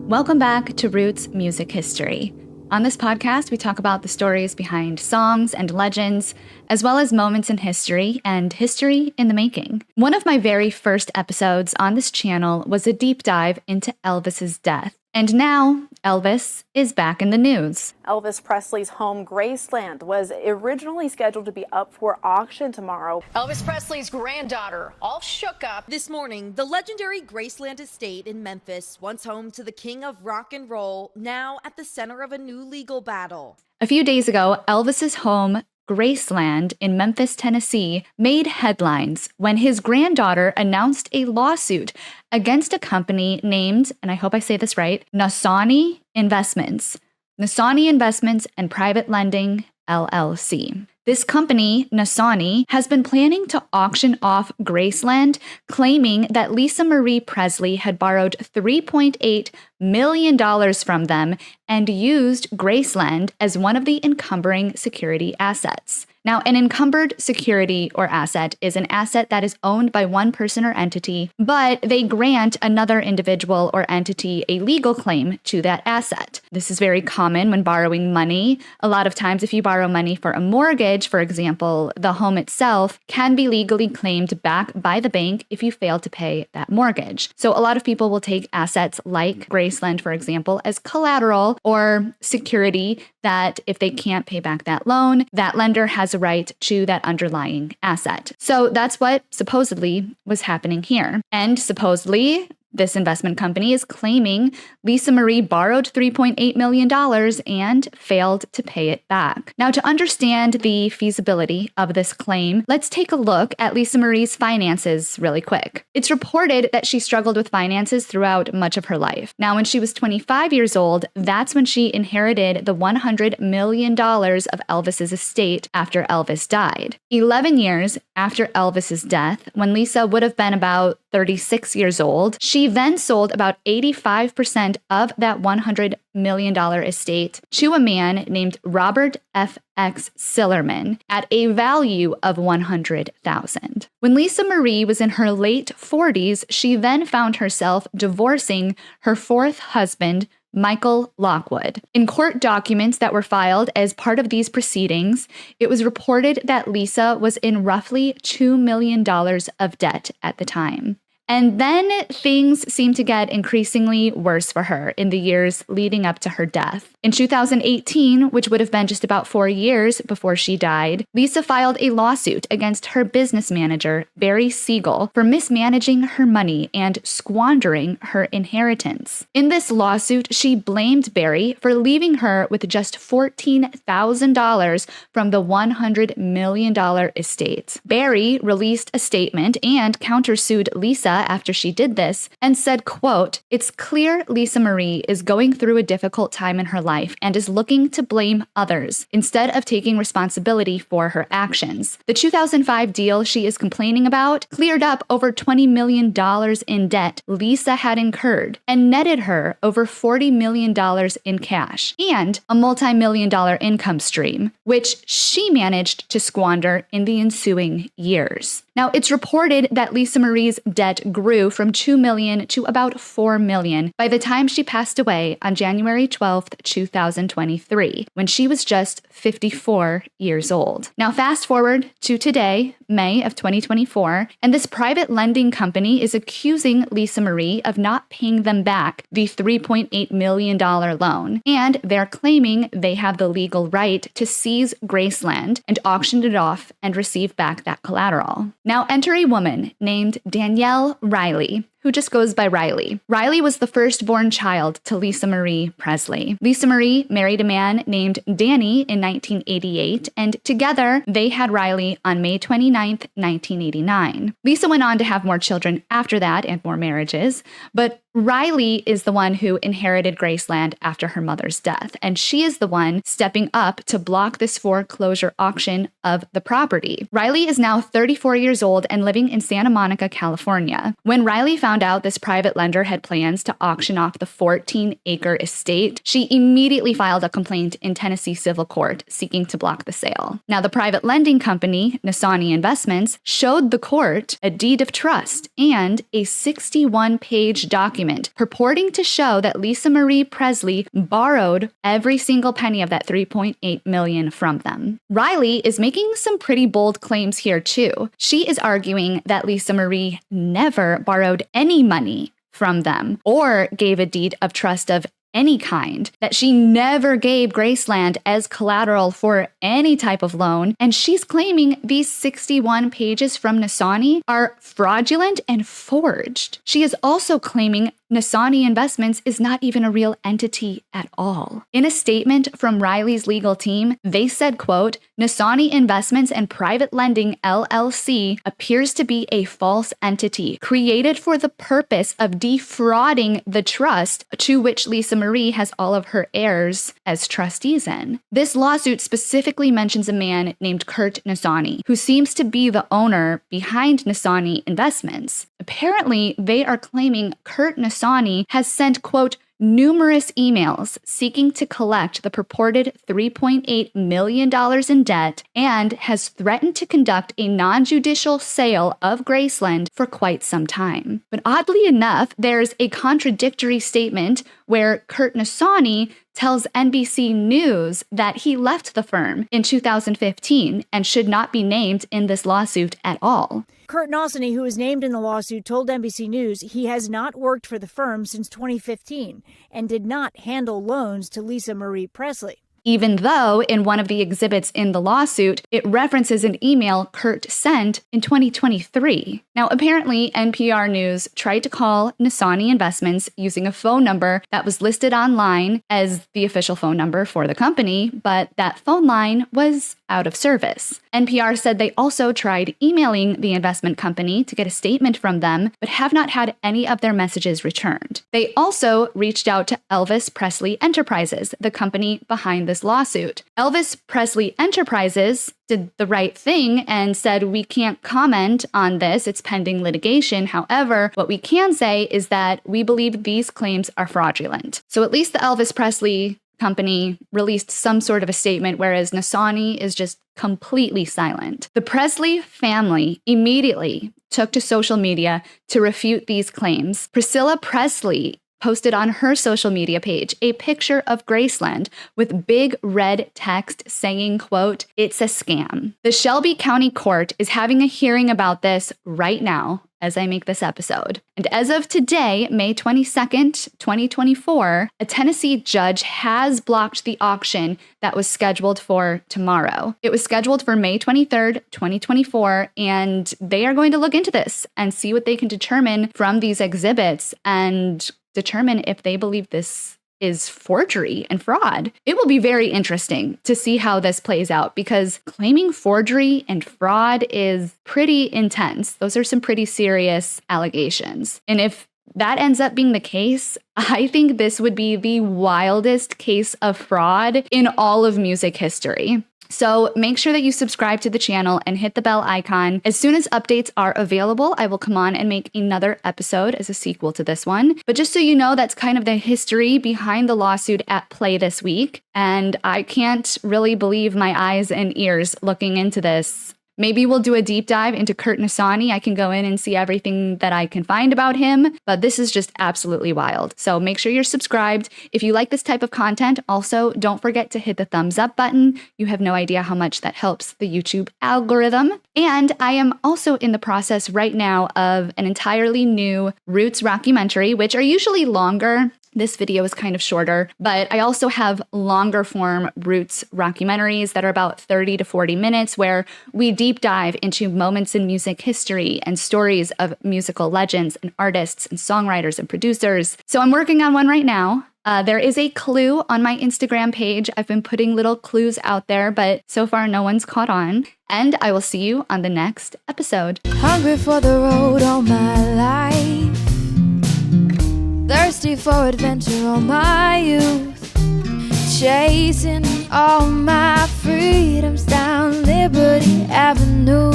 Welcome back to Roots Music History. On this podcast, we talk about the stories behind songs and legends, as well as moments in history and history in the making. One of my very first episodes on this channel was a deep dive into Elvis's death. And now, Elvis is back in the news. Elvis Presley's home, Graceland, was originally scheduled to be up for auction tomorrow. Elvis Presley's granddaughter, all shook up. This morning, the legendary Graceland estate in Memphis, once home to the king of rock and roll, now at the center of a new legal battle. A few days ago, Elvis's home, Graceland in Memphis, Tennessee, made headlines when his granddaughter announced a lawsuit against a company named, and I hope I say this right, Naussany Investments. Naussany Investments and Private Lending, LLC. This company, Naussany, has been planning to auction off Graceland, claiming that Lisa Marie Presley had borrowed $3.8 million from them and used Graceland as one of the encumbering security assets. Now, an encumbered security or asset is an asset that is owned by one person or entity, but they grant another individual or entity a legal claim to that asset. This is very common when borrowing money. A lot of times, if you borrow money for a mortgage, for example, the home itself can be legally claimed back by the bank if you fail to pay that mortgage. So a lot of people will take assets like Graceland, for example, as collateral or security that if they can't pay back that loan, that lender has a right to that underlying asset. So that's what supposedly was happening here. And supposedly, this investment company is claiming Lisa Marie borrowed $3.8 million and failed to pay it back. Now, to understand the feasibility of this claim, let's take a look at Lisa Marie's finances really quick. It's reported that she struggled with finances throughout much of her life. Now, when she was 25 years old, that's when she inherited the $100 million of Elvis's estate after Elvis died. 11 years after Elvis's death, when Lisa would have been about 36 years old, she then sold about 85% of that $100 million estate to a man named Robert F.X. Sillerman at a value of $100,000. When Lisa Marie was in her late 40s, she then found herself divorcing her fourth husband, Michael Lockwood. In court documents that were filed as part of these proceedings, it was reported that Lisa was in roughly $2 million of debt at the time. And then things seemed to get increasingly worse for her in the years leading up to her death. In 2018, which would have been just about 4 years before she died, Lisa filed a lawsuit against her business manager, Barry Siegel, for mismanaging her money and squandering her inheritance. In this lawsuit, she blamed Barry for leaving her with just $14,000 from the $100 million estate. Barry released a statement and countersued Lisa after she did this and said, quote, "It's clear Lisa Marie is going through a difficult time in her life and is looking to blame others instead of taking responsibility for her actions. The 2005 deal she is complaining about cleared up over $20 million in debt Lisa had incurred and netted her over $40 million in cash and a multi-million-dollar income stream, which she managed to squander in the ensuing years." Now, it's reported that Lisa Marie's debt grew from $2 million to about $4 million by the time she passed away on January 12th, 2023, when she was just 54 years old. Now, fast forward to today, May of 2024, and this private lending company is accusing Lisa Marie of not paying them back the $3.8 million loan, and they're claiming they have the legal right to seize Graceland and auction it off and receive back that collateral. Now enter a woman named Danielle Riley, who just goes by Riley. Riley was the firstborn child to Lisa Marie Presley. Lisa Marie married a man named Danny in 1988, and together they had Riley on May 29th, 1989. Lisa went on to have more children after that and more marriages, but Riley is the one who inherited Graceland after her mother's death, and she is the one stepping up to block this foreclosure auction of the property. Riley is now 34 years old and living in Santa Monica, California. When Riley found out this private lender had plans to auction off the 14-acre estate, she immediately filed a complaint in Tennessee civil court seeking to block the sale. Now, the private lending company, Naussany Investments showed the court a deed of trust and a 61-page document purporting to show that Lisa Marie Presley borrowed every single penny of that $3.8 million from them. Riley is making some pretty bold claims here too. She is arguing that Lisa Marie never borrowed any money from them or gave a deed of trust of any kind, that she never gave Graceland as collateral for any type of loan, and she's claiming these 61 pages from Naussany are fraudulent and forged. She is also claiming Naussany Investments is not even a real entity at all. In a statement from Riley's legal team, they said, quote, Naussany Investments and Private Lending LLC appears to be a false entity created for the purpose of defrauding the trust to which Lisa Marie has all of her heirs as trustees in. This lawsuit specifically mentions a man named Kurt Naussany, who seems to be the owner behind Naussany Investments. Apparently, they are claiming Kurt Naussany has sent, quote, numerous emails seeking to collect the purported $3.8 million in debt and has threatened to conduct a non-judicial sale of Graceland for quite some time. But oddly enough, there's a contradictory statement where Kurt Naussany tells NBC News that he left the firm in 2015 and should not be named in this lawsuit at all. Kurt Naussany, who was named in the lawsuit, told NBC News he has not worked for the firm since 2015 and did not handle loans to Lisa Marie Presley. Even though in one of the exhibits in the lawsuit, it references an email Kurt sent in 2023. Now, apparently, NPR News tried to call Naussany Investments using a phone number that was listed online as the official phone number for the company, but that phone line was out of service. NPR said they also tried emailing the investment company to get a statement from them, but have not had any of their messages returned. They also reached out to Elvis Presley Enterprises, the company behind this lawsuit. Elvis Presley Enterprises did the right thing and said, we can't comment on this, it's pending litigation. However, what we can say is that we believe these claims are fraudulent. So at least the Elvis Presley company released some sort of a statement, whereas Naussany is just completely silent. The Presley family immediately took to social media to refute these claims. Priscilla Presley posted on her social media page a picture of Graceland with big red text saying, quote, it's a scam. The Shelby County Court is having a hearing about this right now as I make this episode. And as of today, May 22nd, 2024, a Tennessee judge has blocked the auction that was scheduled for tomorrow. It was scheduled for May 23rd, 2024, and they are going to look into this and see what they can determine from these exhibits and determine if they believe this is forgery and fraud. It will be very interesting to see how this plays out because claiming forgery and fraud is pretty intense. Those are some pretty serious allegations. And if that ends up being the case, I think this would be the wildest case of fraud in all of music history. So make sure that you subscribe to the channel and hit the bell icon. As soon as updates are available, I will come on and make another episode as a sequel to this one. But just so you know, that's kind of the history behind the lawsuit at play this week. And I can't really believe my eyes and ears looking into this. Maybe we'll do a deep dive into Kurt Naussany. I can go in and see everything that I can find about him, but this is just absolutely wild. So make sure you're subscribed. If you like this type of content, also don't forget to hit the thumbs up button. You have no idea how much that helps the YouTube algorithm. And I am also in the process right now of an entirely new Roots rockumentary, which are usually longer. This video is kind of shorter, but I also have longer form Roots rockumentaries that are about 30 to 40 minutes where we deep dive into moments in music history and stories of musical legends and artists and songwriters and producers. So I'm working on one right now. There is a clue on my Instagram page. I've been putting little clues out there, but so far no one's caught on. And I will see you on the next episode. Hungry for the road all my life, thirsty for adventure all my youth, chasing all my freedoms down Liberty Avenue.